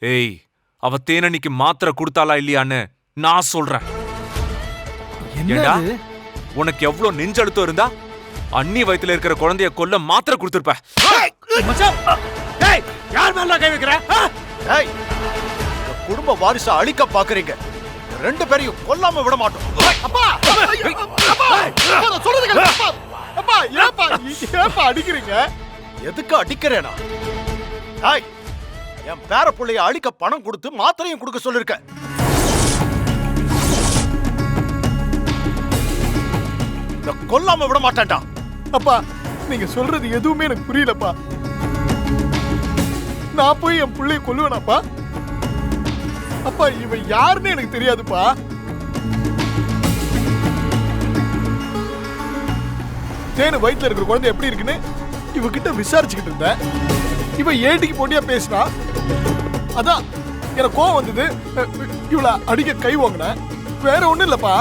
ஏய், அவ தேனனிக்கு மாத்திரை கொடுத்தாளா இல்லையான்னு நான் சொல்றேன். ஏண்டா, உனக்கு எவ்வளவு நெஞ்சழுத்தம் இருந்தா அண்ணி வயித்துல இருக்கிற குழந்தைய கொல்ல மாத்திரை கொடுத்திருப்ப. யார் மேல கை வைக்கிற? குடும்ப வாரிசை அழிக்க பாக்குறீங்க. ரெண்டு பேரையும் கொல்லாம விட மாட்டோம். அப்பா ஏப்பா அடிக்கிறீங்க? எதுக்கு அடிக்கிறேனா? என் பேர பிள்ளைய அழிக்க பணம் கொடுத்து மாத்திரையும் கொடுக்க சொல்லிருக்க. கொல்லாம விட மாட்டேன்டா. அப்பா, நீங்க சொல்றது எதுவுமே எனக்கு புரியலப்பா. நான் போய் என் பிள்ளைய கொல்லுவேனாப்பா? அப்பா, இவன் யாருன்னு எனக்கு தெரியாதுப்பா. தேனு வயிற்றுல இருக்கிற குழந்தை எப்படி இருக்குன்னு இவகிட்ட விசாரிச்சுக்கிட்டு இருந்தேன். இவன் ஏட்டிக்கு போட்டியா பேசினா, அதான் எனக்கு கோவம் வந்தது. இவளை அடிக்க கை வாங்கின, வேற ஒண்ணும் இல்லப்பா.